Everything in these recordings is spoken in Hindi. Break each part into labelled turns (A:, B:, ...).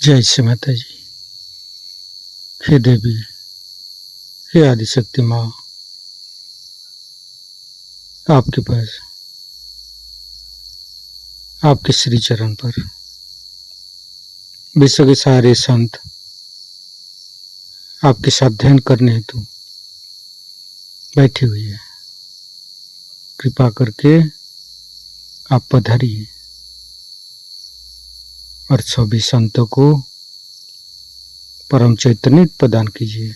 A: जय श्री माता जी। हे देवी, हे आदिशक्ति माँ, आपके पास आपके श्री चरण पर विश्व के सारे संत आपके साथ ध्यान करने हेतु बैठी हुई है। कृपा करके आप पधारिए और सभी संतों को परम चैतन्य प्रदान कीजिए।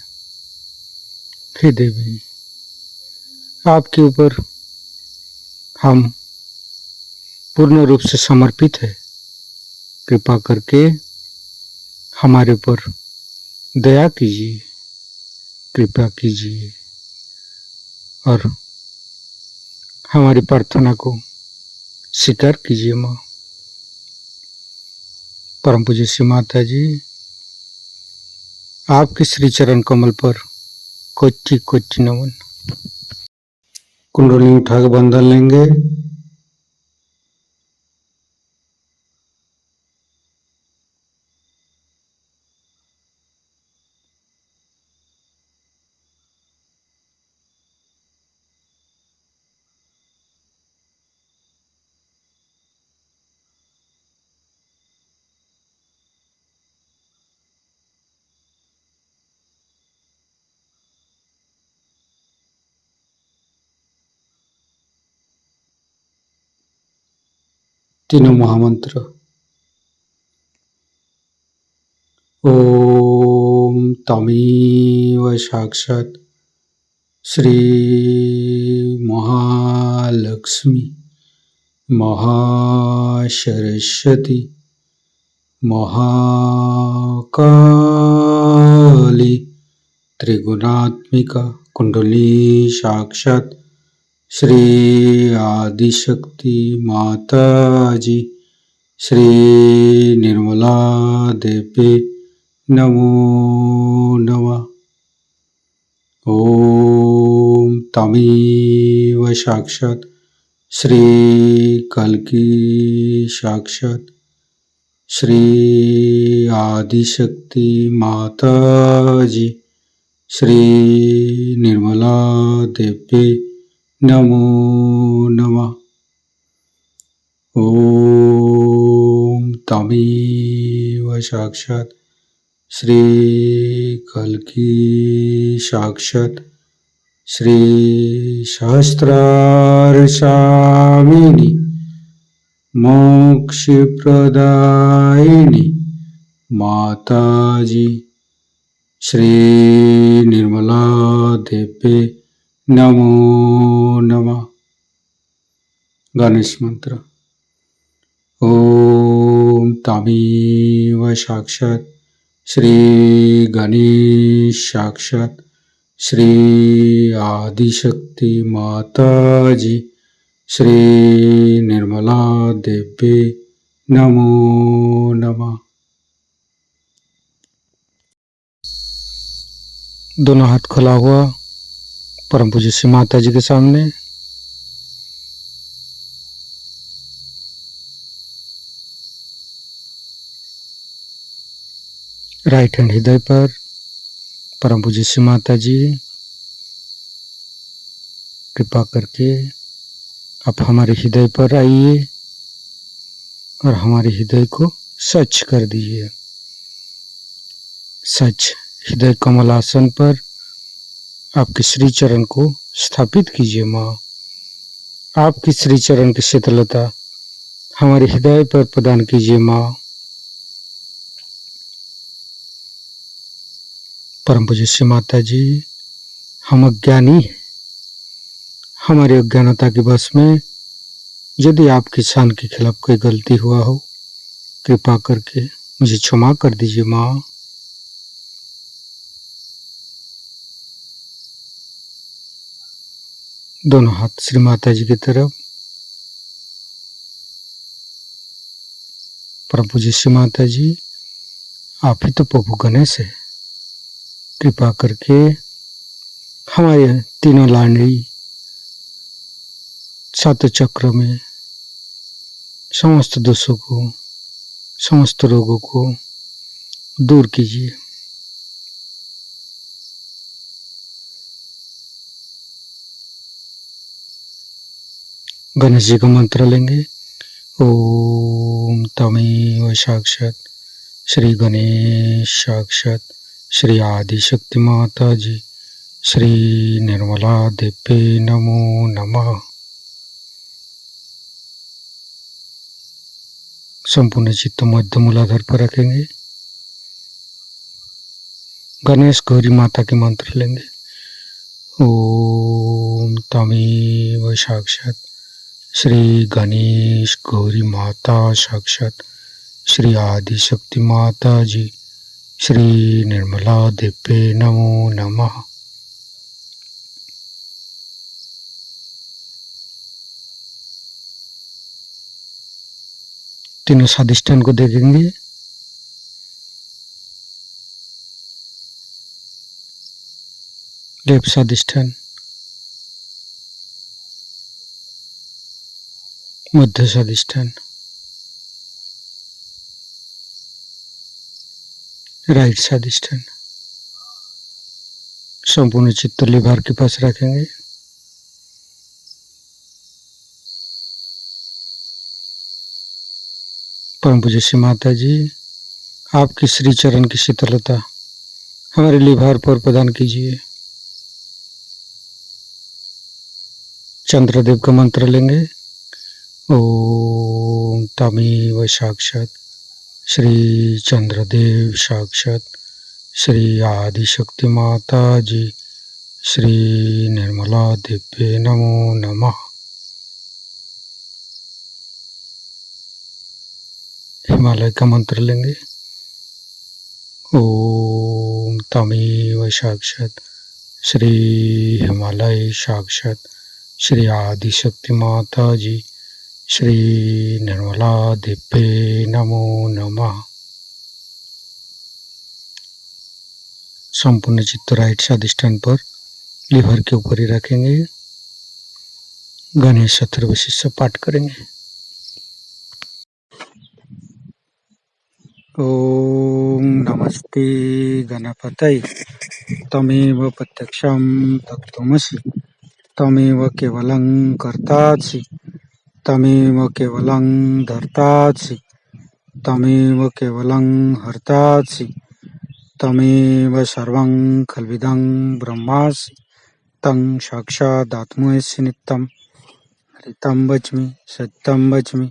A: हे देवी, आपके ऊपर हम पूर्ण रूप से समर्पित है। कृपा करके हमारे ऊपर दया कीजिए, कृपा कीजिए और हमारी प्रार्थना को स्वीकार कीजिए। माँ परम पूज्य श्री माता जी, आपके श्री चरण कमल पर कोटि कोटि नमन। कुंडली उठा के बंधन लेंगे। तीनों महामंत्र। ओम तमेव साक्षात् श्री महालक्ष्मी महासरस्वती महाकाली त्रिगुणात्मिका कुंडली साक्षात् श्री आदिशक्ति माता जी श्री निर्मला देवी नमो नमः। ओम तमेव साक्षात् श्री कल्की साक्षात् श्री आदिशक्ति माता जी श्री निर्मला देवी नमो नमः। ओम तमेव साक्षात् श्री कल्की साक्षात् श्री सहस्रार स्वामिनी मोक्ष प्रदायिनी माता जी श्री निर्मला देवी नमो नमः। गणेश मंत्र। ओम तमेव साक्षात् श्री गणेश साक्षात् श्री आदिशक्ति माता जी श्री निर्मला देवी नमो नमः। दोनों हाथ खुला हुआ परम पूज्य श्री माता जी के सामने। राइट हैंड हृदय पर। परम पूज्य श्री माता जी, कृपा करके आप हमारे हृदय पर आइए और हमारे हृदय को स्वच्छ कर दीजिए। सच हृदय कमलासन पर आपके श्री चरण को स्थापित कीजिए। माँ, आपकी श्री चरण की शीतलता हमारे हृदय पर प्रदान कीजिए। माँ, परम पूज्य श्री माता जी, हम अज्ञानी हैं। हमारी अज्ञानता के वश में यदि आपकी शान के खिलाफ कोई गलती हुआ हो, कृपा करके मुझे क्षमा कर दीजिए। माँ, दोनों हाथ श्री माता जी की तरफ। परम पूज्य श्री माता जी, आप ही तो प्रभु गणेश है। कृपा करके हमारे तीनों लाडली सात चक्र में समस्त दोषों को, समस्त रोगों को दूर कीजिए। गणेश जी का मंत्र लेंगे। ओम तमेव साक्षात श्री गणेश साक्षात श्री आदि शक्ति माता जी श्री निर्मला देवी नमो नमः। संपूर्ण चित्त मध्य मूलाधार पर रखेंगे। गणेश गौरी माता के मंत्र लेंगे। ओम तमेव साक्षात श्री गणेश गौरी माता साक्षात श्री आदि शक्ति माता जी श्री निर्मला देवी नमो नमः। तीनों स्वादिष्ठान को देखेंगे। लेफ्ट स्वादिष्ठान, मध्य स्वादिष्ठान, राइट स्वादिष्ठान। संपूर्ण चित्त लिभार के पास रखेंगे। परम पूज्य श्री माता जी, आपकी श्री चरण की शीतलता हमारे लिभार पर प्रदान कीजिए। चंद्रदेव का मंत्र लेंगे। ओम तमेव साक्षात श्री चंद्रदेव साक्षात श्री आदि शक्ति माता जी श्री निर्मला देवी नमो नमः। हिमालय का मंत्र लेंगे। ओम तमेव साक्षात श्री हिमालय साक्षात श्री आदि शक्ति माता जी श्री निर्मला देवी नमो नमः। संपूर्ण चित्त राइट स्वादिष्ठान पर लिवर के ऊपर ही रखेंगे। गणेश अथर्वशीर्ष पाठ करेंगे। ओम नमस्ते गणपतये तमेव प्रत्यक्षं तत्त्वमसि तमेव केवलं कर्तासि तमेव केवलं धर्तासि तमेव केवलं हर्तासि तमेव सर्वं खल्विदं ब्रह्मासि तं साक्षादात्मसि नित्यं हरितं वच्मि सत्यं वच्मि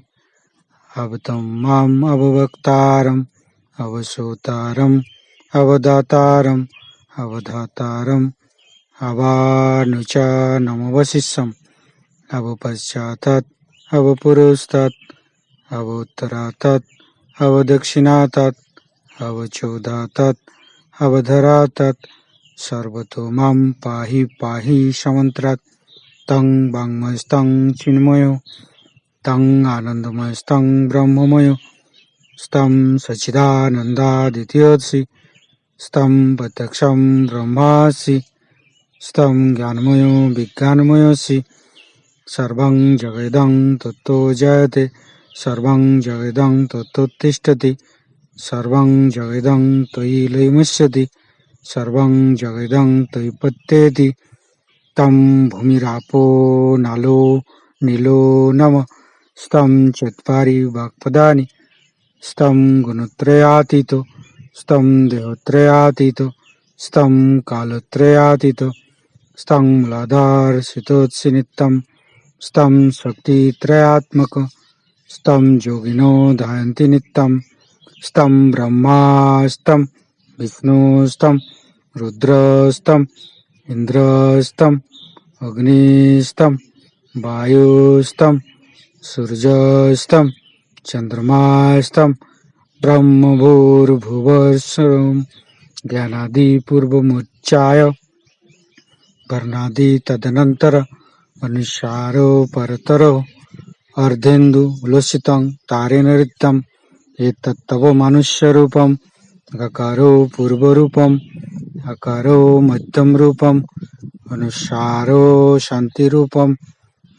A: अवतं माम् अववक्तारम् अवसोतारम् अवदातारम् अवधातारम् अवानुचानमवशिष्यम् अवपश्चातात् अवपुरस्तात् अवोत्तरातात् अवदक्षिणातात् अवचोदातात् अवधरातात् सर्वतो मां पाहि पाहि समन्त्रात् तं वाङ्मयस्तं चिन्मयो तं आनन्दमयस्तं ब्रह्ममयो स्तं सच्चिदानन्दादित्यसि स्तं प्रत्यक्षं ब्रह्मासि स्तं ज्ञानमयो विज्ञानमयोऽसि सर्वं जगदं तत्तो जयते सर्वं जगदं तत्तोत्तिष्ठति सर्वं जगदं त्वयि लयमस्यति सर्वं जगदं त्वयि पत्येति तं भूमिरापो नालो नीलो नमः स्तं चत्वारि वाक्पदानि स्तं गुणत्रयातीतो स्तं देहत्रयातीतो स्तं कालत्रयातीतो स्तं मूलाधारस्थितोऽसि नित्यं स्तं शक्तित्रयात्मक स्तं योगिनो ध्यायन्ति नित्यं स्तं ब्रह्मास्तं विष्णुस्तं रुद्रस्तं इन्द्रस्तं अग्निस्तं वायुस्तं सूर्यस्तं चन्द्रमास्तं ब्रह्मभूर्भुवस्सुरं ज्ञानादिपूर्वमुच्चाय वर्णादि तदनन्तर अनुसारो परतरो अर्धेन्दु उल्लसितं तारेण ऋतं एतत्तव मनुष्यरूपम् अकारो पूर्वरूपम् अकारो मध्यम रूपम् अनुसारो शान्तिरूपम्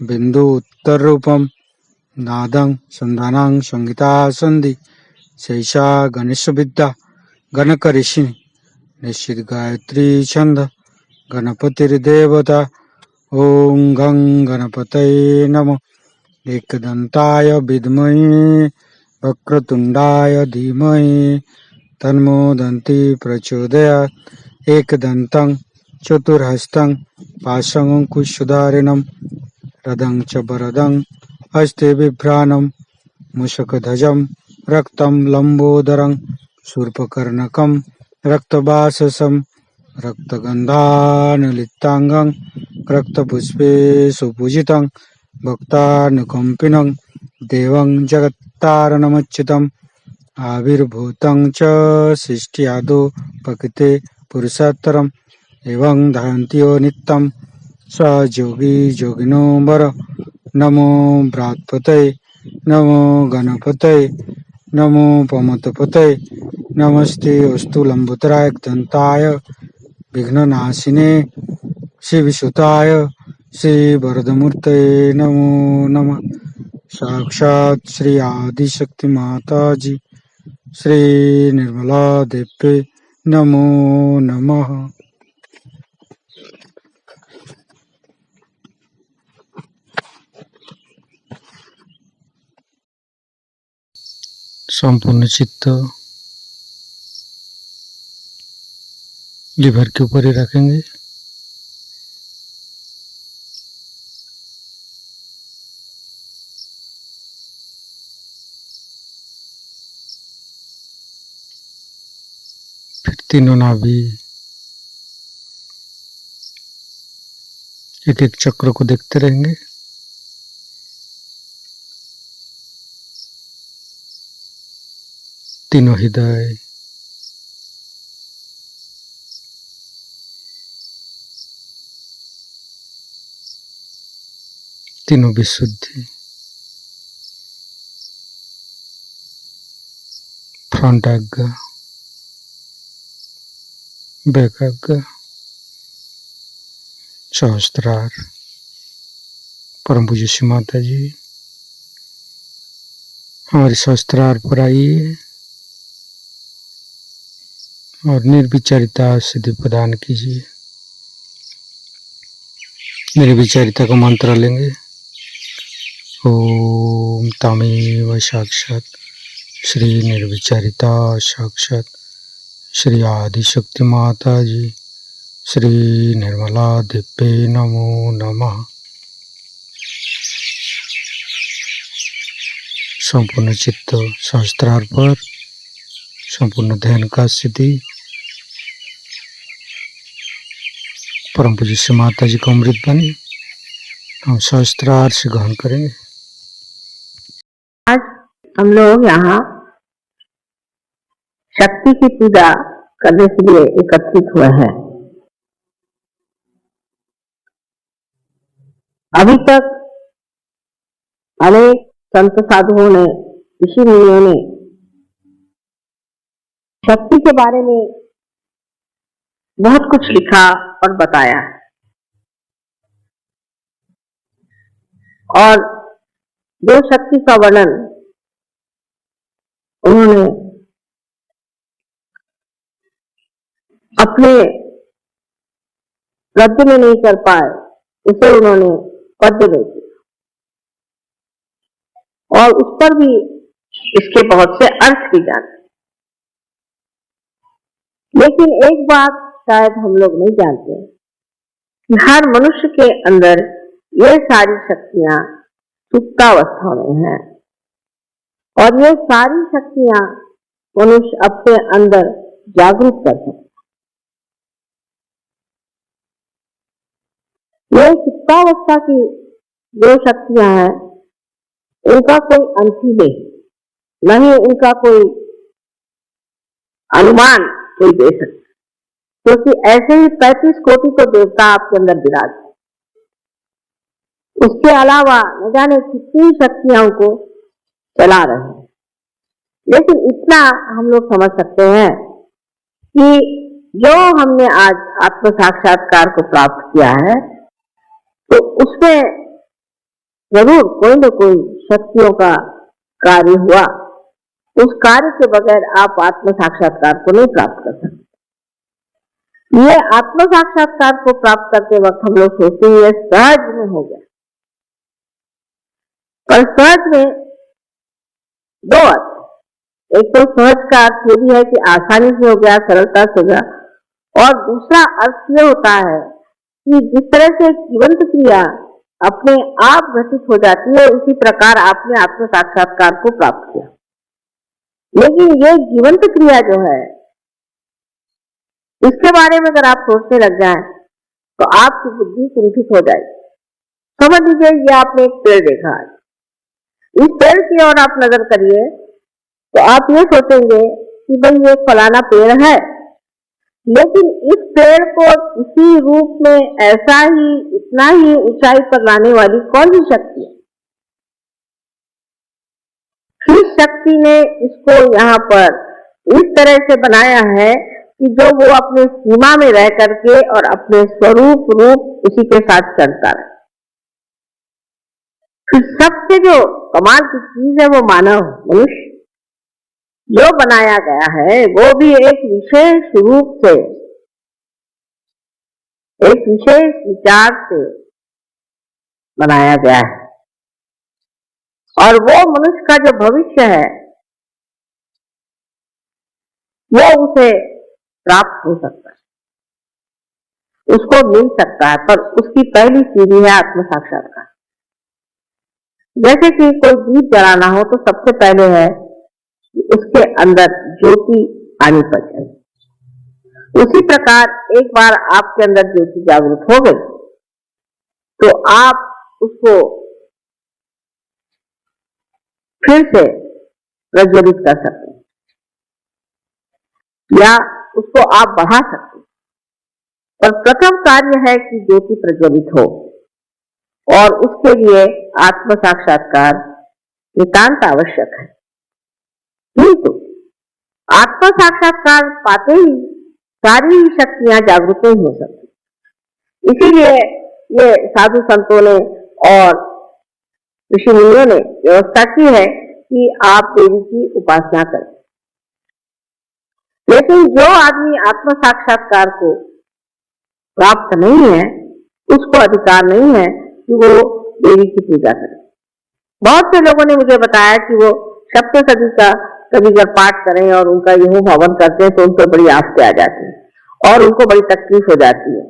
A: बिन्दु उत्तररूपम् नादं सन्धानं संगीता सन्धि शैषा गणेशविद्या गणक ऋषि निश्चित गायत्री छंद गणपतिर्देवता। ओम गं गणपतये नमः। एकदंताय विद्महे वक्रतुंडाय धीमहि तन्नो दन्ति प्रचोदयात्। एकदन्तं चतुर्हस्तं पाशमङ्कुशधारिणं रदं च वरदं हस्ते बिभ्राणं मूषकध्वजं रक्तं लम्बोदरं शूर्पकर्णकं रक्तवाससं रक्तगन्धानुलिप्ताङ्गं रक्तपुष्पे सुपूजितं भक्तानुकम्पिनं देवं जगत्तारणमच्युतम् आविर्भूतं च सृष्ट्यादौ प्रकृते पुरुषोत्तरम् एवं धारन्त्यो नित्यं स योगी योगिनो वर। नमो बृहत्पतये नमो गणपतये नमो पमतपतये नमस्ते अस्तु लंबोदराय दंताय विघ्ननाशिने शिवसुताय श्रीवरदमूर्तये नमो नमः। साक्षात् श्री आदिशक्ति माता जी श्री निर्मला देवी नमो नमः। संपूर्ण चित्त लीवर के ऊपर ही रखेंगे। फिर तीनों नाभि एक एक चक्र को देखते रहेंगे। तीनों हृदय तीनों विशुद्धि फ्रंट आज्ञा बैक आज्ञा सहस्त्रार। परम पूज्य श्री माता जी हमारे सहस्त्रार पर आइए और निर्विचारिता सिद्धि प्रदान कीजिए। निर्विचारिता का मंत्र लेंगे। ओम तमेव साक्षात श्री निर्विचारिता साक्षात श्री आदिशक्ति माता जी श्री निर्मला देवी नमो नमः। संपूर्ण चित्त सहस्त्रार पर संपूर्ण ध्यान का स्थिति परम पूज्य श्री माता जी का अमृत बनी हम सहस्त्रार से ग्रहण करेंगे।
B: आज हम लोग यहाँ शक्ति की पूजा करने के लिए एकत्रित हुए हैं। अभी तक अनेक संत साधुओं ने ऋषि मुनियों ने शक्ति के बारे में बहुत कुछ लिखा और बताया और जो शक्ति का वर्णन उन्होंने अपने गद्य में नहीं कर पाए उसे उन्होंने पद्य में किया और उस पर भी इसके बहुत से अर्थ भी जाने। लेकिन एक बात शायद हम लोग नहीं जानते कि हर मनुष्य के अंदर ये सारी शक्तियां सुप्तावस्था में हैं और ये सारी शक्तियां मनुष्य अपने अंदर जागरूक कर सकते। ये सुप्तावस्था की जो शक्तियां हैं उनका कोई अंत ही नहीं, न ही उनका कोई अनुमान कोई दे सकता, क्योंकि ऐसे ही 35 कोटि तो देवता आपके अंदर विराज है। उसके अलावा न जाने कितनी शक्तियां को चला रहे हैं। लेकिन इतना हम लोग समझ सकते हैं कि जो हमने आज आत्म साक्षात्कार को प्राप्त किया है तो उसमें जरूर कोई न कोई शक्तियों का कार्य हुआ। उस कार्य के बगैर आप आत्म साक्षात्कार को नहीं प्राप्त कर सकते। ये आत्म साक्षात्कार को प्राप्त करते वक्त हम लोग सोचते हैं ये सहज में हो गया, पर सहज में दो अर्थ। एक तो सहज का अर्थ ये भी है कि आसानी से हो गया, सरलता से हो गया, और दूसरा अर्थ ये होता है कि जिस तरह से जीवंत क्रिया अपने आप घटित हो जाती है, उसी प्रकार आपने आत्म साक्षात्कार को प्राप्त किया। लेकिन ये जीवंत क्रिया जो है, इसके बारे में अगर आप सोचने लग जाएं तो आपकी बुद्धि कुंठित हो जाएगी। समझ लीजिए ये आपने एक पेड़ देखा है, इस पेड़ की ओर आप नजर करिए तो आप ये सोचेंगे कि भाई ये फलाना पेड़ है, लेकिन इस पेड़ को इसी रूप में ऐसा ही इतना ही ऊंचाई पर लाने वाली कौन सी शक्ति है? किस शक्ति ने इसको यहाँ पर इस तरह से बनाया है कि जो वो अपने सीमा में रह करके और अपने स्वरूप रूप उसी के साथ चलता रहे। फिर सबसे जो कमाल की चीज है वो मानव मनुष्य जो बनाया गया है, वो भी एक विशेष रूप से, एक विशेष विचार से बनाया गया है। और वो मनुष्य का जो भविष्य है वो उसे प्राप्त हो सकता है, उसको मिल सकता है, पर उसकी पहली सीढ़ी है आत्म साक्षात्कार। जैसे कि कोई दीप जलाना हो तो सबसे पहले है कि उसके अंदर ज्योति आनी पड़े। उसी प्रकार एक बार आपके अंदर ज्योति जागृत हो गई तो आप उसको फिर से प्रज्वलित कर सकते हैं या उसको आप बढ़ा सकते हैं। पर प्रथम कार्य है कि ज्योति प्रज्वलित हो, और उसके लिए आत्म साक्षात्कार नितांत आवश्यक है। किंतु आत्म साक्षात्कार पाते ही सारी शक्तियां जागृत नहीं हो सकती। इसीलिए ये साधु संतों ने और ऋषि मुनियों ने व्यवस्था की है कि आप देवी की उपासना करें। लेकिन जो आदमी आत्म साक्षात्कार को प्राप्त नहीं है, उसको अधिकार नहीं है कि वो देवी की पूजा करे। बहुत से लोगों ने मुझे बताया कि वो सप्तशती का कभी जब पाठ करें और उनका यह हवन करते हैं तो उनको बड़ी आफतें आ जाती है और उनको बड़ी तकलीफ हो जाती है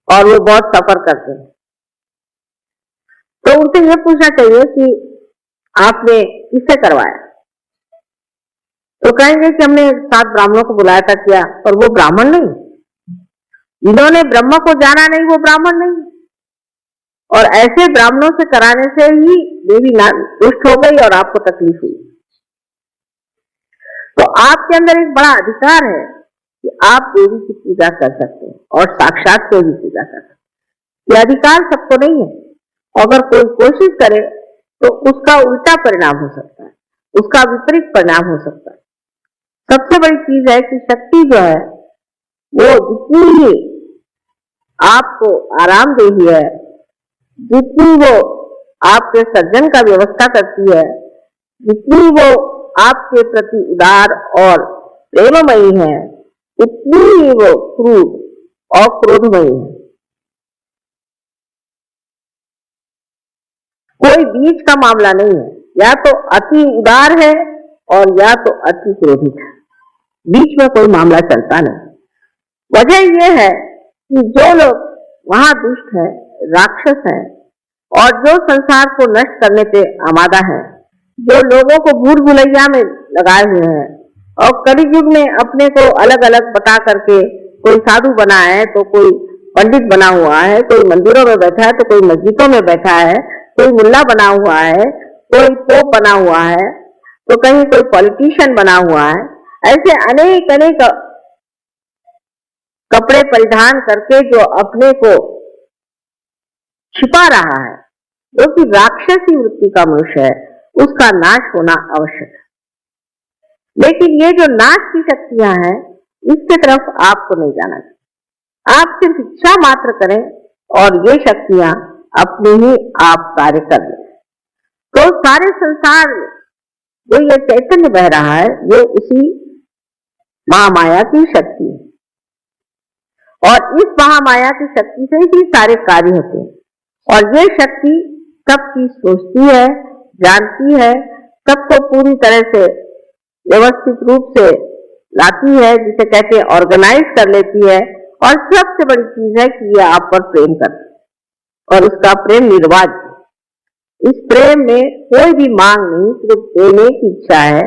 B: और वो बहुत सफर करते हैं। तो उनसे ये पूछना चाहिए कि आपने किससे करवाया? तो कहेंगे कि हमने 7 ब्राह्मणों को बुलाया था किया, पर वो ब्राह्मण नहीं। जिन्होंने ब्रह्म को जाना नहीं वो ब्राह्मण नहीं। और ऐसे ब्राह्मणों से कराने से ही देवी रुष्ट हो गई और आपको तकलीफ हुई। तो आपके अंदर एक बड़ा अधिकार है कि आप देवी की पूजा कर सकते हैं और साक्षात देवी की पूजा कर सकते हैं। यह अधिकार सबको नहीं है। अगर कोई कोशिश करे तो उसका उल्टा परिणाम हो सकता है, उसका विपरीत परिणाम हो सकता है। सबसे बड़ी चीज है कि शक्ति जो है वो जितनी ही आपको आरामदेही है, जितनी वो आपके सर्जन का व्यवस्था करती है, जितनी वो आपके प्रति उदार और प्रेममयी है, उतनी ही वो क्रूर और क्रोधमयी है। कोई बीच का मामला नहीं है, या तो अति उदार है और या तो अति क्रोधित है। बीच में कोई मामला चलता नहीं। वजह यह है कि जो लोग वहां दुष्ट है, राक्षस है और जो संसार को नष्ट करने पे आमादा है, जो लोगों को भूल भुलैया में लगाए हुए हैं और कलयुग में अपने को अलग अलग बता करके कोई साधु बना है तो कोई पंडित बना हुआ है, कोई मंदिरों में बैठा है तो कोई मस्जिदों में बैठा है, कोई मुल्ला बना हुआ है, कोई पोप बना हुआ है, तो कहीं कोई पॉलिटिशियन बना हुआ है। ऐसे अनेक अनेक कपड़े परिधान करके जो अपने को छिपा रहा है, जो कि राक्षसी वृत्ति का मनुष्य है, उसका नाश होना आवश्यक है। लेकिन ये जो नाश की शक्तियां हैं, इसके तरफ आपको नहीं जाना चाहिए। आप सिर्फ इच्छा मात्र करें और ये शक्तियां अपने ही आप कार्य कर लें, तो सारे संसार में वो ये चैतन्य बह रहा है, ये उसी महामाया की शक्ति है और इस महामाया की शक्ति से ही सारे कार्य होते हैं। और ये शक्ति सब चीज सोचती है, जानती है, सबको पूरी तरह से व्यवस्थित रूप से लाती है, जिसे कहते हैं ऑर्गेनाइज कर लेती है। और सबसे बड़ी चीज है कि ये आप पर प्रेम करती है और उसका प्रेम निर्वाज है। इस प्रेम में कोई भी मांग नहीं, सिर्फ देने की इच्छा है,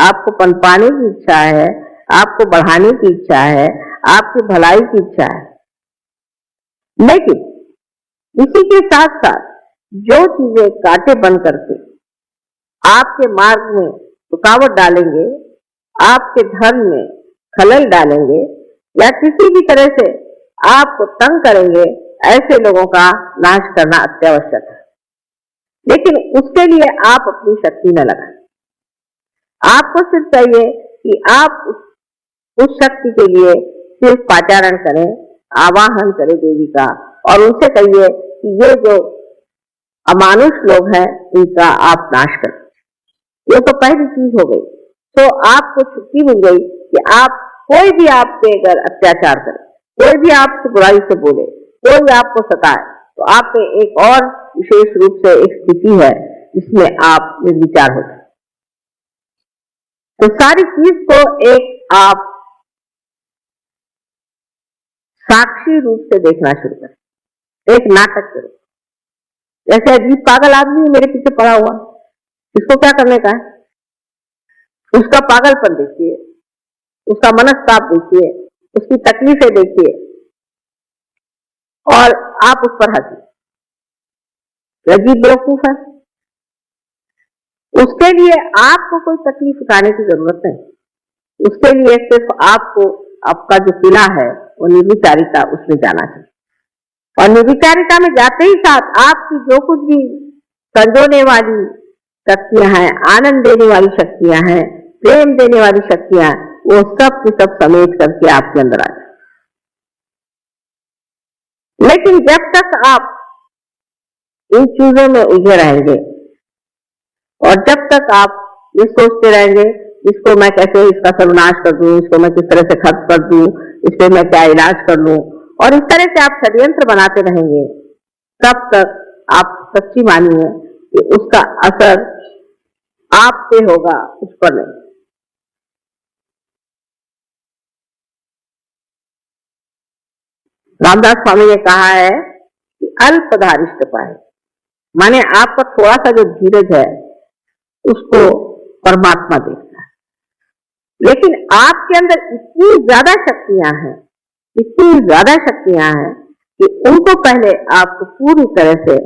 B: आपको पनपाने की इच्छा है, आपको बढ़ाने की इच्छा है, आपकी भलाई की इच्छा है। लेकिन इसी के साथ साथ जो चीजें कांटे बन करके आपके मार्ग में रुकावट डालेंगे, आपके धर्म में खलल डालेंगे या किसी भी तरह से आपको तंग करेंगे, ऐसे लोगों का नाश करना अत्यावश्यक है। लेकिन उसके लिए आप अपनी शक्ति न लगाएं। आपको सिर्फ चाहिए कि आप उस शक्ति के लिए सिर्फ पाचारण करें, आवाहन करें देवी का, और उनसे कहिए कि ये जो अमानुष लोग हैं इनका आप नाश करें। ये तो पहली चीज हो गई। तो आपको छुट्टी मिल गई कि आप कोई भी आप पे अगर अत्याचार करे, कोई भी आपसे बुराई से बोले, कोई भी आपको सताए, तो आप पे एक और विशेष रूप से एक स्थिति है जिसमें आप निर्विचार होते हैं। तो सारी चीज को एक आप साक्षी रूप से देखना शुरू करें, एक नाटक करें। जैसे अजीब पागल आदमी मेरे पीछे पड़ा हुआ, इसको क्या करने का है? उसका पागलपन देखिए, उसका मनस्ताप देखिए, उसकी तकलीफें देखिए और आप उस पर हंसिए। अजीब बेवकूफ है। उसके लिए आपको कोई तकलीफ उठाने की जरूरत नहीं। उसके लिए सिर्फ आपको आपका जो किला है वो निर्विचारिता, उसमें जाना चाहिए। और निर्विचारिता में जाते ही साथ आपकी जो कुछ भी संजोने वाली शक्तियां हैं, आनंद देने वाली शक्तियां हैं, प्रेम देने वाली शक्तियां, वो सब की सब समेट करके आपके अंदर आ जाए। लेकिन जब तक आप इन चीजों में उलझे रहेंगे और जब तक आप ये सोचते रहेंगे इसको मैं कैसे इसका सर्वनाश कर दूं, इसको मैं किस तरह से खत्म कर दूं, इस पे मैं क्या इलाज कर लूं, और इस तरह से आप षड्यंत्र बनाते रहेंगे, तब तक आप सच्ची मानिए कि उसका असर आप पे होगा, उस पर नहीं। रामदास स्वामी ने कहा है कि अल्पधारिष्ट पाए, माने आपका थोड़ा सा जो धीरज है उसको परमात्मा देखता है। लेकिन आपके अंदर इतनी ज्यादा शक्तियां हैं, इतनी ज्यादा शक्तियां हैं कि उनको पहले आपको पूरी तरह से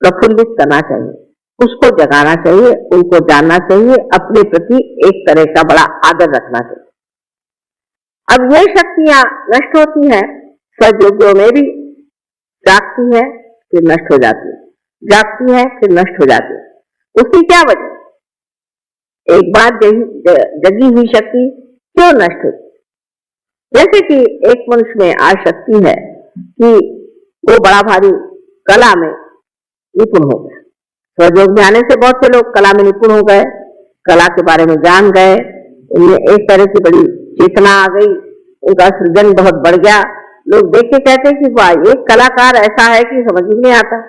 B: प्रफुल्लित करना चाहिए, उसको जगाना चाहिए, उनको जानना चाहिए, अपने प्रति एक तरह का बड़ा आदर रखना चाहिए। अब ये शक्तियां नष्ट होती हैं, सदयोगों में भी जागती है फिर नष्ट हो जाती है, जागती है फिर नष्ट हो जाती है। उसकी क्या वजह? एक बार जगी हुई शक्ति क्यों नष्ट होती? जैसे कि एक मनुष्य में आसक्ति है कि वो बड़ा भारी कला में निपुण हो गया, स्वयोग में आने से बहुत से लोग कला में निपुण हो गए, कला के बारे में जान गए, उनमें एक तरह की बड़ी चेतना आ गई, उनका सृजन बहुत बढ़ गया। लोग देख के कहते हैं कि वाह, एक कलाकार ऐसा है कि समझ ही नहीं आता,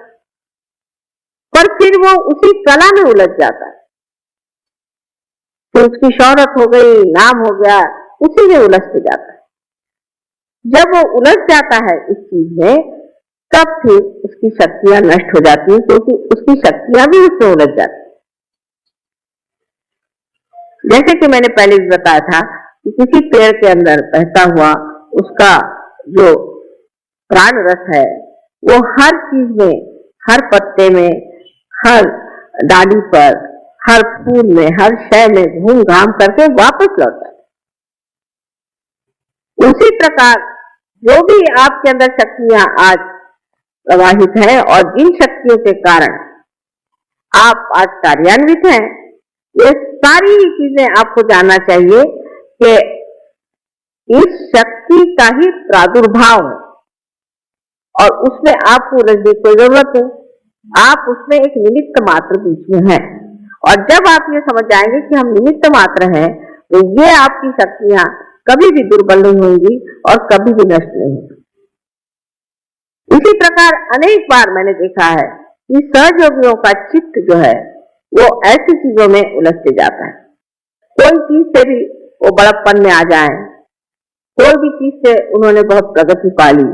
B: पर फिर वो उसी कला में उलझ जाता है, फिर उसकी शोहरत हो गई, नाम हो गया, उसी में उलझते जाता है। जब वो उलझ जाता है इस चीज में, तब फिर उसकी शक्तियां नष्ट हो जाती हैं, क्योंकि उसकी शक्तियां भी उसमें उलझ जाती हैं। जैसे कि मैंने पहले भी बताया था कि किसी पेड़ के अंदर बहता हुआ उसका जो प्राण रस है वो हर चीज में, हर पत्ते में, हर डाली पर, हर फूल में, हर शय में घूम घाम करके वापस लौटा है। उसी प्रकार जो भी आपके अंदर शक्तियां आज प्रवाहित हैं और जिन शक्तियों के कारण आप आज कार्यान्वित हैं, ये सारी ही चीजें आपको जानना चाहिए कि इस शक्ति का ही प्रादुर्भाव है और उसमें आपको उलझने की कोई जरूरत नहीं। आप उसमें एक निमित्त मात्र बीच में हैं और जब आप ये समझ जाएंगे कि हम निमित्त मात्र हैं, तो ये आपकी शक्तियां कभी भी दुर्बल नहीं होंगी और कभी भी नष्ट नहीं होंगी। इसी प्रकार अनेक बार मैंने देखा है कि सहयोगियों का चित्त जो है वो ऐसी चीजों में उलझते जाता है। कोई चीज से भी वो बड़प्पन में आ जाए, कोई भी चीज से उन्होंने बहुत प्रगति पा ली।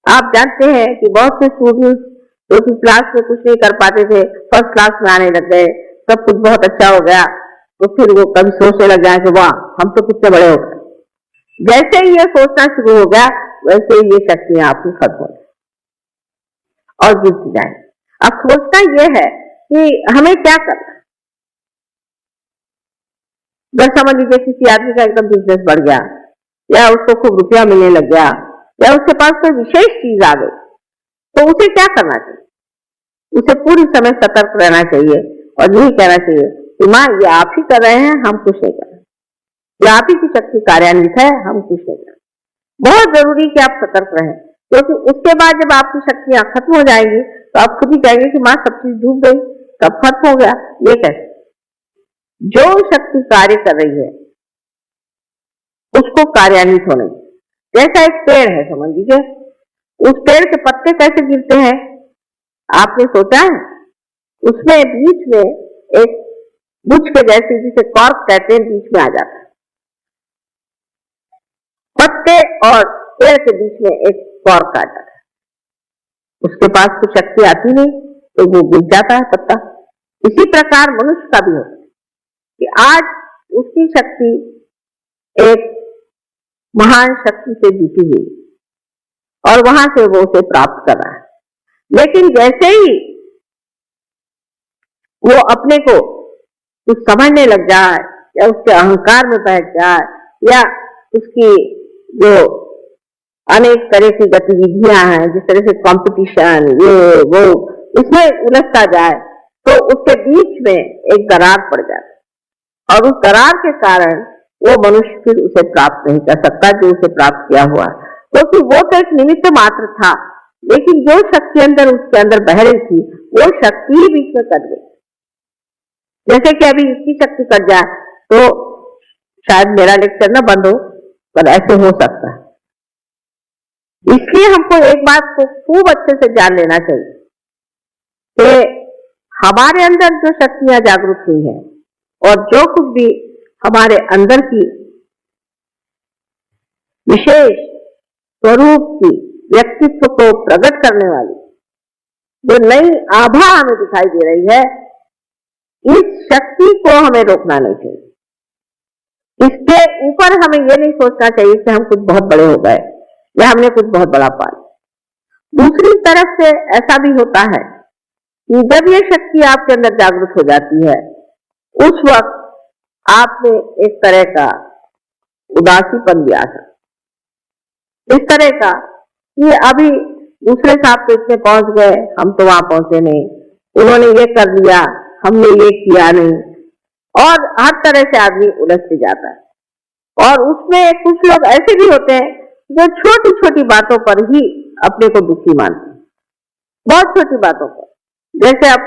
B: आप जानते हैं कि बहुत से स्टूडेंट जो कि क्लास में कुछ नहीं कर पाते थे, फर्स्ट क्लास में आने लग गए, सब कुछ बहुत अच्छा हो गया, तो फिर वो कभी सोचने लग जाए कि वाह हम तो कितने बड़े हो गए। जैसे ही ये सोचना शुरू हो गया, वैसे ही ये शक्तियां आपकी खत्म हो गई और गिरती जाए। अब सोचना ये है कि हमें क्या करना। अगर समझ लीजिए किसी आदमी का एकदम बिजनेस बढ़ गया, या उसको खूब रुपया मिलने लग गया, या उसके पास कोई विशेष चीज आ गई, तो उसे क्या करना चाहिए? उसे पूरी समय सतर्क रहना चाहिए और यही कहना चाहिए कि माँ ये आप ही कर रहे हैं, हम कुछ नहीं कर रहे, ये आप ही की शक्ति कार्यान्वित है, हम कुछ नहीं कर रहे। बहुत जरूरी कि आप सतर्क रहें, क्योंकि उसके बाद जब आपकी शक्तियां खत्म हो जाएंगी तो आप खुद ही कहेंगे कि माँ सब चीज डूब गई, सब खत्म हो गया। ये कैसे? जो शक्ति कार्य कर रही है उसको कार्यान्वित होने। जैसा एक पेड़ है, समझ लीजिए, उस पेड़ के पत्ते कैसे गिरते हैं आपने सोचा है? उसमें बीच में एक बुझ के जैसी, जिसे कॉर्क कहते हैं, बीच में आ जाता है। पत्ते और पेड़ के बीच में एक कॉर्क आ जाता है, उसके पास कुछ शक्ति आती नहीं तो वो गिर जाता है पत्ता। इसी प्रकार मनुष्य का भी होता है कि आज उसकी शक्ति एक महान शक्ति से जुटी हुई और वहां से वो उसे प्राप्त कर रहा है, लेकिन जैसे ही वो अपने को कुछ समझने लग जाए या उसके अहंकार में बैठ जाए या उसकी जो अनेक तरह की गतिविधियां हैं, जिस तरह से कंपटीशन, ये वो, उसमें उलझता जाए तो उसके बीच में एक दरार पड़ जाती है और उस दरार के कारण वो मनुष्य फिर उसे प्राप्त नहीं कर सकता जो उसे प्राप्त किया हुआ, क्योंकि वो तो एक निमित्त मात्र था, लेकिन जो शक्ति अंदर उसके अंदर बह रही थी वो शक्ति ही बीच में कट गई। जैसे कि अभी इसकी शक्ति कट जाए तो शायद मेरा लेक्चर ना बंद हो, पर ऐसे हो सकता है। इसलिए हमको एक बात को खूब अच्छे से जान लेना चाहिए कि हमारे अंदर जो शक्तियां जागृत हुई हैं और जो कुछ भी हमारे अंदर की विशेष स्वरूप की व्यक्तित्व को प्रकट करने वाली जो नई आभा हमें दिखाई दे रही है, इस शक्ति को हमें रोकना नहीं चाहिए। इसके ऊपर हमें यह नहीं सोचना चाहिए कि हम कुछ बहुत बड़े हो गए या हमने कुछ बहुत बड़ा पा लिया। दूसरी तरफ से ऐसा भी होता है कि जब ये शक्ति आपके अंदर जागृत हो जाती है, उस वक्त आप में एक तरह का उदासीपन भी आ सकता, इस तरह का कि अभी दूसरे साहब तो इतने पहुंच गए, हम तो वहां पहुंचे नहीं, उन्होंने ये कर लिया, हमने ये किया नहीं, और हर तरह से आदमी उलझते जाता है। और उसमें कुछ लोग ऐसे भी होते हैं जो छोटी छोटी बातों पर ही अपने को दुखी मानते हैं, बहुत छोटी बातों पर। जैसे अब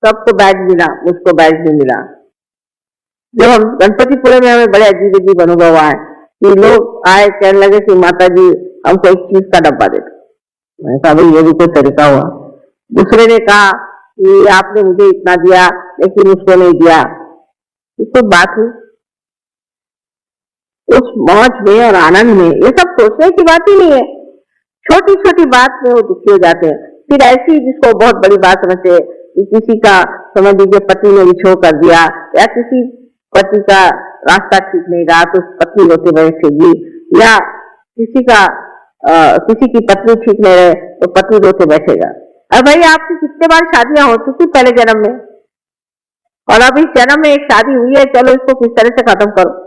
B: सबको बैग मिला, मुझको बैग नहीं मिला। जब हम गणपतिपुरे में हमें बड़े अजीब अजीब अनुभव हुआ है कि लोग आए कहने लगे कि माता जी हमको एक चीज का डब्बा दे दो। मैंने कहा भाई ये भी कोई तरीका हुआ। दूसरे ने कहा कि आपने मुझे इतना दिया लेकिन उसको नहीं दिया। इसको बात हुई उस मौज में और आनंद में, ये सब सोचने की बात ही नहीं है। छोटी छोटी बात में वो दुखी हो जाते हैं। फिर ऐसी जिसको बहुत बड़ी बात समझते, किसी का समझ लीजिए पति ने विछोह कर दिया या किसी पति का रास्ता ठीक नहीं रहा तो पत्नी रोते बैठेगी, या किसी की पत्नी ठीक नहीं रहे तो पति रोते बैठेगा। अब भाई आपकी कितने बार शादियां हो चुकी पहले जन्म में, और अब इस जन्म में एक शादी हुई है, चलो इसको किस तरह से खत्म करो।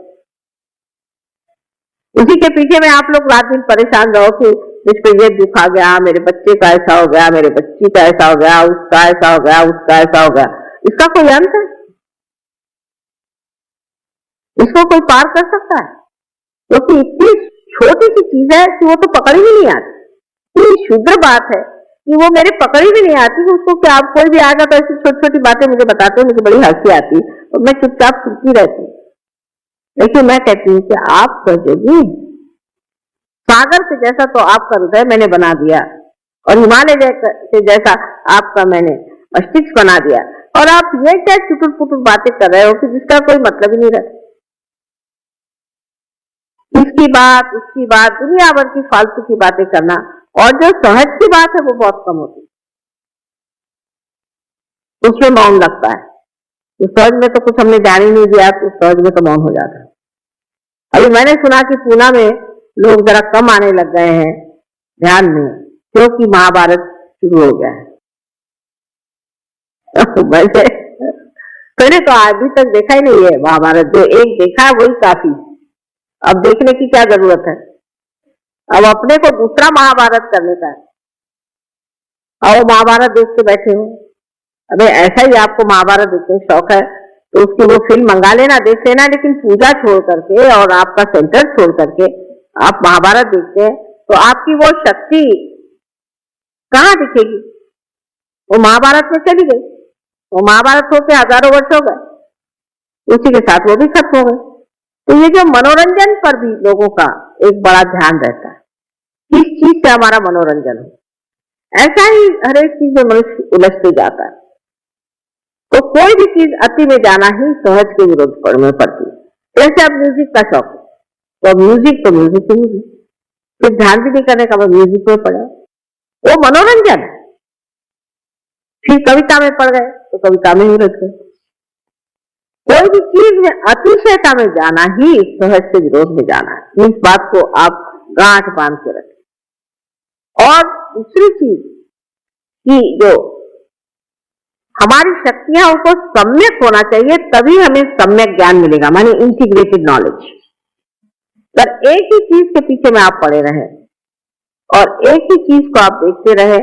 B: उसी के पीछे में आप लोग रात दिन परेशान रहो कि मुझ पर ये दुख आ गया, मेरे बच्चे का ऐसा हो गया, मेरे बच्ची का ऐसा हो गया, उसका ऐसा हो गया, उसका ऐसा हो गया। इसका कोई अंत है? इसको कोई पार कर सकता है? क्योंकि इतनी छोटी सी चीज है कि वो तो पकड़ ही नहीं आती। इतनी शुद्र बात है कि वो मेरी पकड़ी भी नहीं आती कि उसको क्या, आप कोई भी आएगा तो ऐसी छोटी छोटी बातें मुझे बताते हैं, मुझे बड़ी हंसी आती और मैं चुपचाप सुनती रहती। लेकिन मैं कहती हूँ कि आप सोचोगी सागर से जैसा तो आपका हृदय मैंने बना दिया और हिमालय से जैसा आपका मैंने मस्तिष्क बना दिया, और आप ये क्या चुटुर पुटुर बातें कर रहे हो कि जिसका कोई मतलब ही नहीं रहता। इसकी बात उसकी बात दुनिया भर की फालतू की बातें करना, और जो सहज की बात है वो बहुत कम होती है, उसमें मौन लगता है। तो सहज में तो कुछ हमने जान ही नहीं दिया, तो सहज में तो मौन हो जाता है। अभी मैंने सुना कि पूना में लोग जरा कम आने लग गए हैं ध्यान में, क्योंकि महाभारत शुरू हो गया है। मैंने तो अभी तक देखा ही नहीं है महाभारत, जो एक देखा है वही काफी, अब देखने की क्या जरूरत है। अब अपने को दूसरा महाभारत करने का है, और महाभारत देख के बैठे हो। अबे ऐसा ही आपको महाभारत देखने का शौक है तो उसकी वो फिल्म मंगा लेना, देख लेना, लेकिन पूजा छोड़ करके और आपका सेंटर छोड़ करके आप महाभारत देखते हैं तो आपकी वो शक्ति कहाँ दिखेगी? वो महाभारत में चली गई। वो महाभारत होके हजारों वर्ष हो गए, उसी के साथ वो भी खत्म हो गए। तो ये जो मनोरंजन पर भी लोगों का एक बड़ा ध्यान रहता है, किस चीज से हमारा मनोरंजन हो, ऐसा ही हर एक चीज में मनुष्य उलझते जाता है। तो कोई भी चीज अति में जाना ही सहज के विरोध में पड़ती है। जैसे अब म्यूजिक का शौक है तो म्यूजिक ही फिर ध्यान भी नहीं करने का, म्यूजिक में पड़ा, वो मनोरंजन है। फिर कविता में पड़ गए तो कविता में ही उलझ गए। कोई भी चीज में अतिशयता में जाना ही सहज से विरोध में जाना है। इस बात को आप गांठ बांध के रखें। और दूसरी चीज कि जो हमारी शक्तियां उनको सम्यक होना चाहिए, तभी हमें सम्यक ज्ञान मिलेगा, माने इंटीग्रेटेड नॉलेज। पर एक ही चीज के पीछे में आप पड़े रहे और एक ही चीज को आप देखते रहे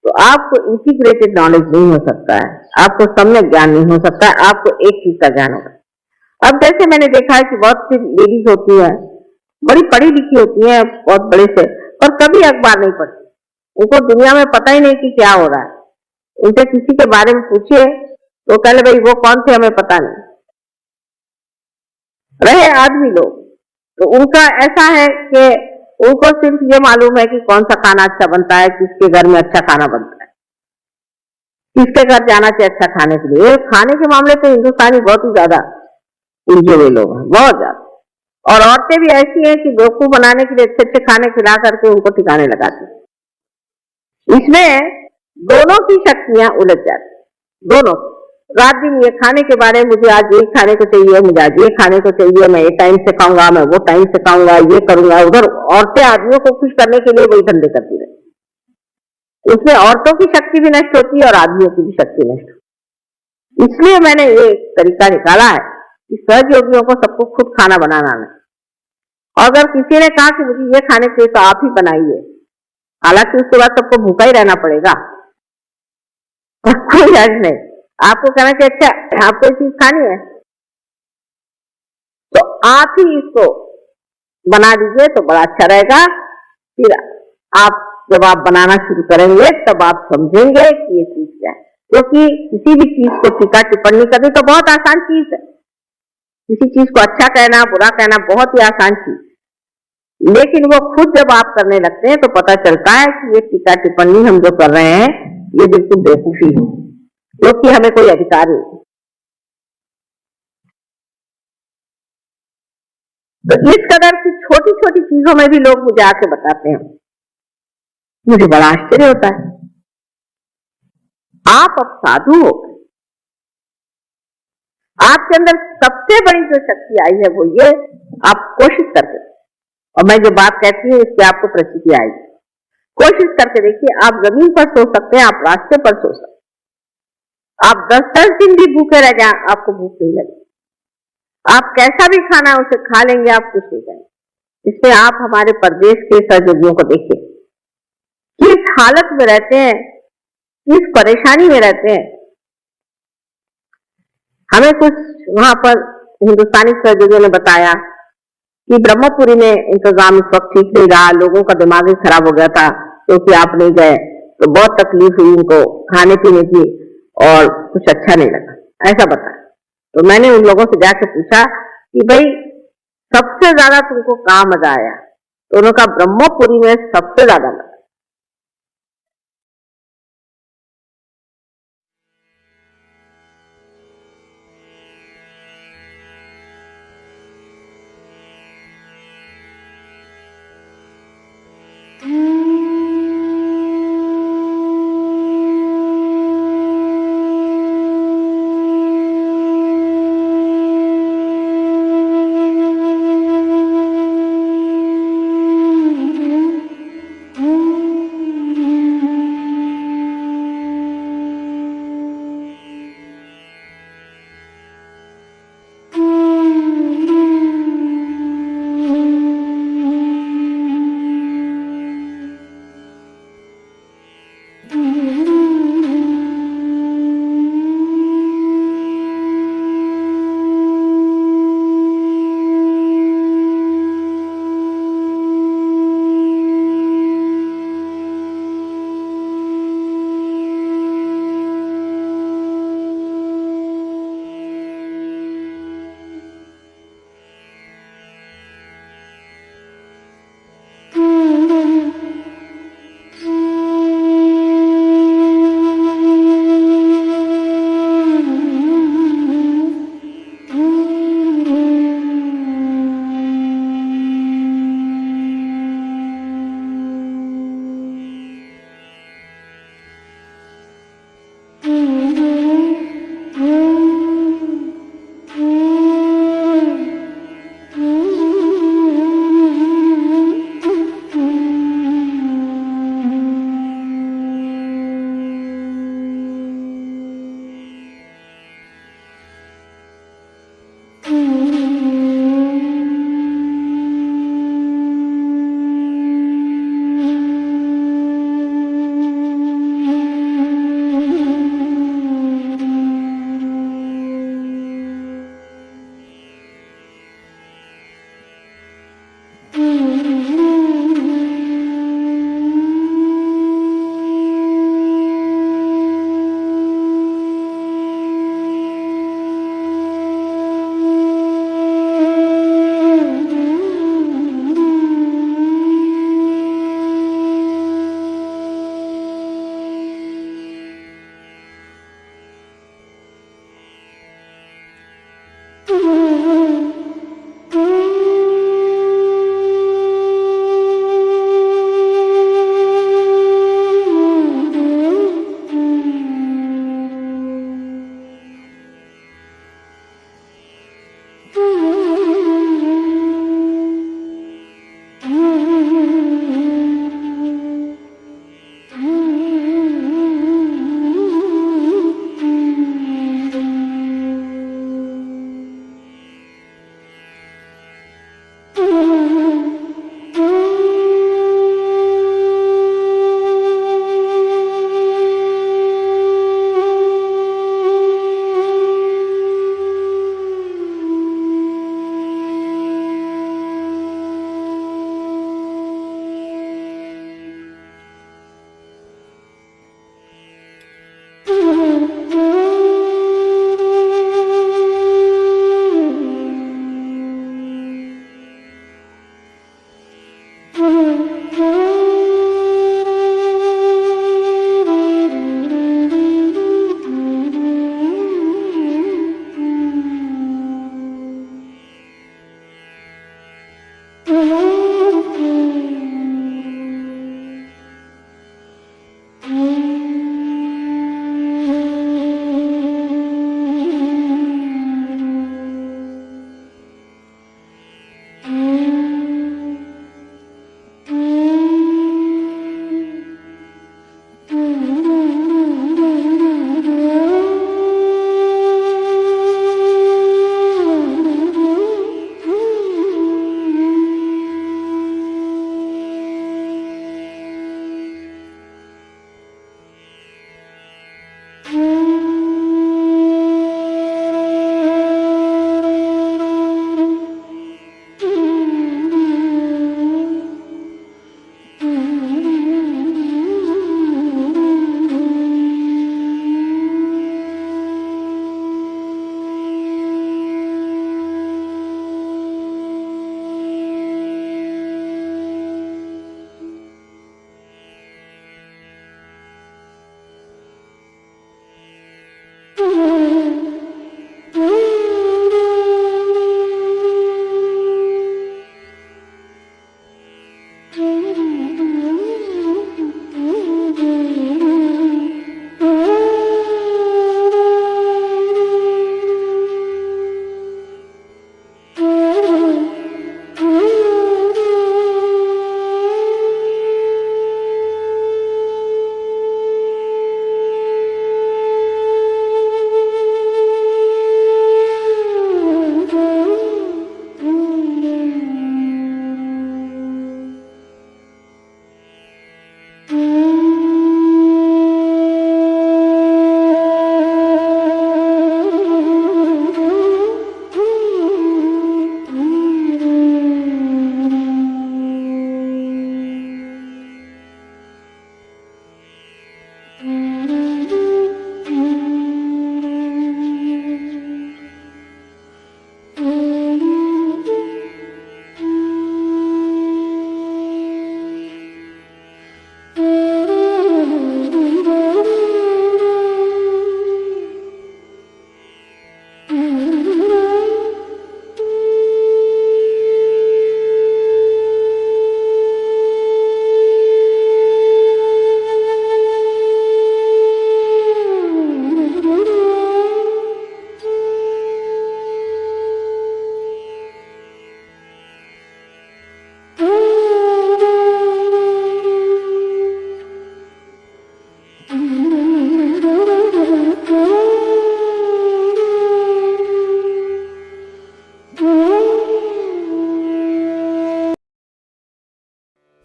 B: तो आपको इंटीग्रेटेड नॉलेज नहीं हो सकता है, आपको सम्यक ज्ञान नहीं हो सकता है, आपको एक चीज का ज्ञान होगा। अब जैसे मैंने देखा है कि बहुत सी लेडीज होती है, बड़ी पढ़ी लिखी होती है, बहुत बड़े से, पर कभी अखबार नहीं पढ़ती, उनको दुनिया में पता ही नहीं कि क्या हो रहा है। उनसे किसी के बारे में पूछिए तो कह भाई वो कौन थे हमें पता नहीं। रहे आदमी लोग तो उनका ऐसा है कि उनको सिर्फ ये मालूम है कि कौन सा खाना अच्छा बनता है, किसके घर में अच्छा खाना बनता है, किसके घर जाना चाहिए अच्छा खाने के लिए। खाने के मामले तो हिंदुस्तानी बहुत ही ज्यादा उलझे हुए लोग हैं, बहुत ज्यादा। और औरतें भी ऐसी हैं कि बेवकूफ बनाने के लिए अच्छे अच्छे खाने खिला करके उनको ठिकाने लगाती हैं। इसमें दोनों की शक्तियां उलझ जाती, दोनों। रात दिन ये खाने के बारे में, मुझे आज ये खाने को चाहिए, मुझे आज ये खाने को चाहिए, मैं ये टाइम से खाऊंगा, मैं वो टाइम से खाऊंगा, ये करूंगा। उधर औरतें आदमियों को खुश करने के लिए वही धंधे करती रहती, उसमें औरतों की शक्ति भी नष्ट होती है और आदमियों की भी शक्ति नष्ट होती है। इसलिए मैंने ये तरीका निकाला है कि सहज योगियों को सबको खुद खाना बनाना है। और अगर किसी ने कहा कि मुझे ये खाने के लिए तो आप ही बनाइए, हालांकि उसके बाद सबको भूखा ही रहना पड़ेगा, कोई हर्ज नहीं। आपको कहना कि अच्छा आपको ये चीज खानी है तो आप ही इसको बना दीजिए तो बड़ा अच्छा रहेगा। फिर आप जब आप बनाना शुरू करेंगे तब आप समझेंगे कि ये चीज क्या है। क्योंकि किसी भी चीज को टीका टिप्पणी करनी तो बहुत आसान चीज है, किसी चीज को अच्छा कहना बुरा कहना बहुत ही आसान चीज, लेकिन वो खुद जब आप करने लगते हैं तो पता चलता है कि ये टीका टिप्पणी हम जो कर रहे हैं ये बिल्कुल बेवकूफी है, क्योंकि हमें कोई अधिकार नहीं। तो इस कदर की छोटी छोटी चीजों में भी लोग मुझे आके बताते हैं, मुझे बड़ा आश्चर्य होता है। आप अब साधु हो, आपके अंदर सबसे बड़ी जो शक्ति आई है वो ये, आप कोशिश करके, और मैं जो बात कहती हूँ इससे आपको प्रचिति आएगी, कोशिश करके देखिए। आप जमीन पर सो सकते हैं, आप रास्ते पर सो सकते हैं, आप 10-10 दिन भी भूखे रह जाए आपको भूख नहीं लगे, आप कैसा भी खाना उसे खा लेंगे, आप कुछ नहीं करेंगे। इसमें आप हमारे प्रदेश के सहयोगियों को देखिए किस हालत में रहते हैं, किस परेशानी में रहते हैं। हमें कुछ वहां पर हिंदुस्तानी सहयोगियों ने बताया कि ब्रह्मपुरी में इंतजाम इस वक्त ठीक नहीं रहा, लोगों का दिमाग ही खराब हो गया था क्योंकि आप नहीं गए, तो बहुत तकलीफ हुई उनको खाने पीने की और कुछ अच्छा नहीं लगा, ऐसा बताया। तो मैंने उन लोगों से जाके पूछा कि भाई सबसे ज्यादा तुमको कहाँ मजा आया? तो उन्होंने कहा ब्रह्मपुरी में सबसे ज्यादा मजा।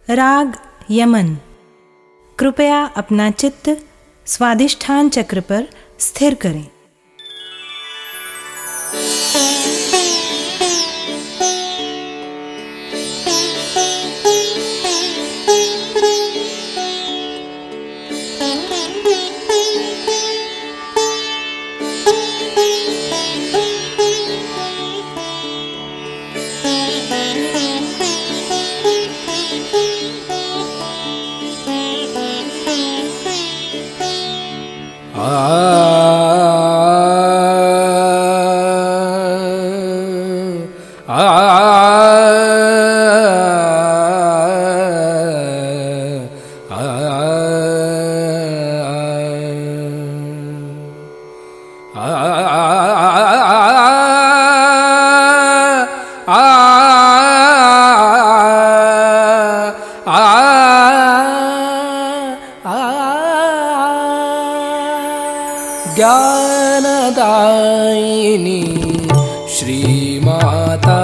C: राग यमन। कृपया अपना चित्त स्वादिष्ठान चक्र पर स्थिर करें।
D: ज्ञानदायिनी श्री माता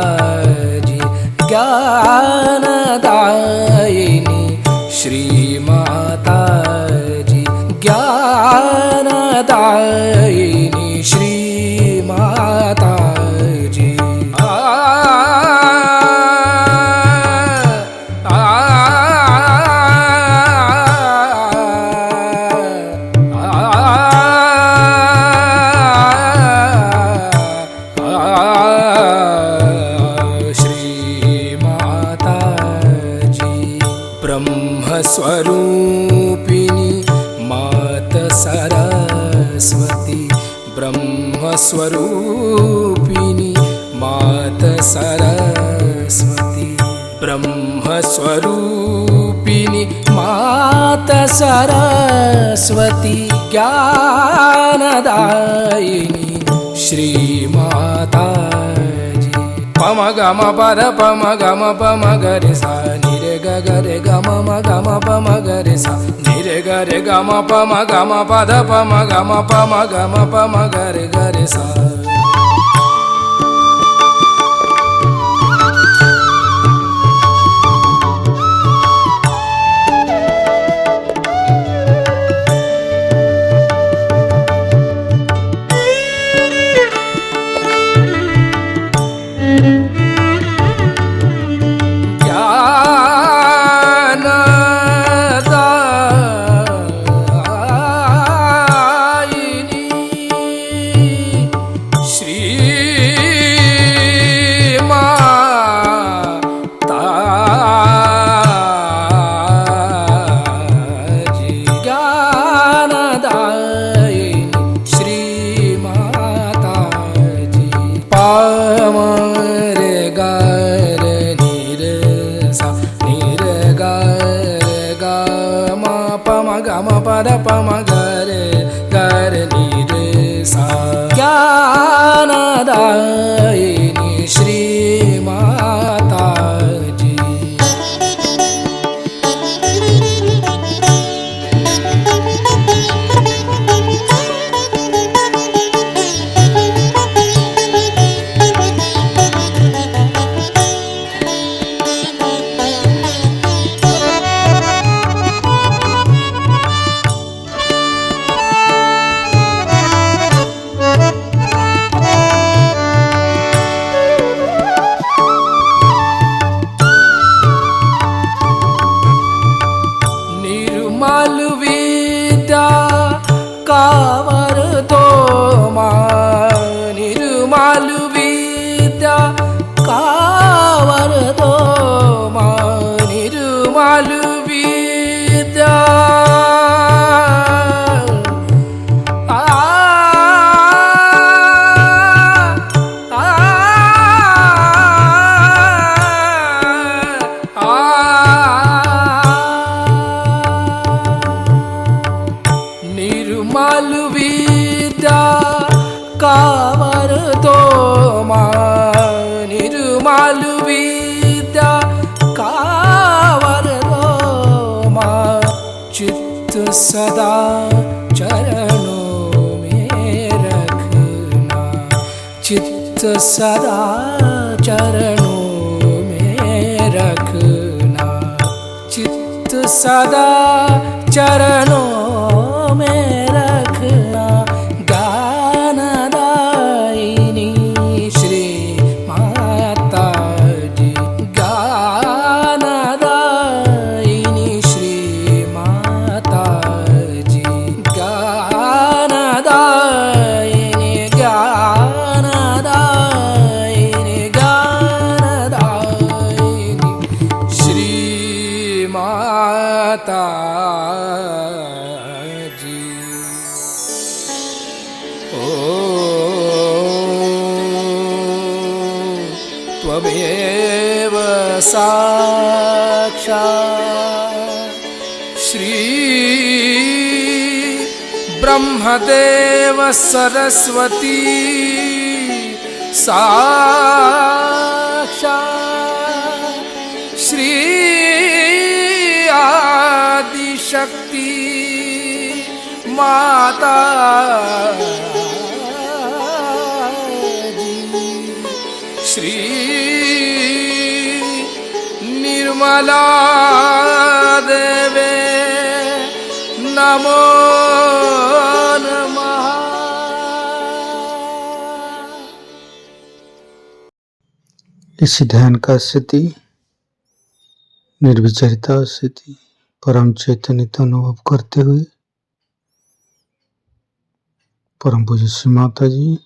D: जी, ज्ञानदायिनी श्री माता जी, ज्ञानदायिनी श्री माता जी। स्वरूपिणी मात सरस्वती, ब्रह्मस्वरूपिणी मात सरस्वती, ब्रह्मस्वरूपिणी मात सरस्वती, ज्ञानदायिनी श्री माता जी। पम गम पद पम गम पम गरे सा निरे ग गरे गम म गम पम गरे सा निरे गरे गम पम गम पद पम गम पम गरे गरे सा। श्री गम पद पम गरे गरे नी रे सा ज्ञानदायिनी श्री माता जी। निर्मल विद्या कावर दो माँ, निर्मल विद्या कावर दो माँ, निर्मल विद्या निर्मल विद्या कावर दो माँ, निर्मल विद्या कावर दो माँ, चित्त सदा चरणों में रखना, चित्त सदा चरणों में रखना, चित्त सदा चरणों में रखना, ज्ञानदायिनी श्री माता जी, ज्ञानदायिनी श्री माता जी, ज्ञानदायिनी ज्ञानदायिनी ज्ञानदायिनी श्री माता जी। ओ त्वमेव साक्षात् श्री ब्रह्मदेव सरस्वती साक्षात् श्री आदिशक्ति माता जी, श्री निर्मला देवे नमो नमः।
A: इसी ध्यान का स्थिति, निर्विचारिता स्थिति, परम चैतन्य अनुभव करते हुए परम पूज्य श्री माता जी,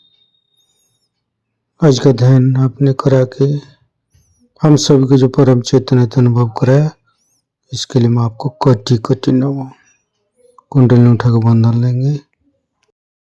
A: आज का ध्यान आपने करा के हम सभी को जो परम चैतन्य अनुभव कराया, इसके लिए मैं आपको कोटि कोटि नमः। कुंडली उठा के बंधन लेंगे।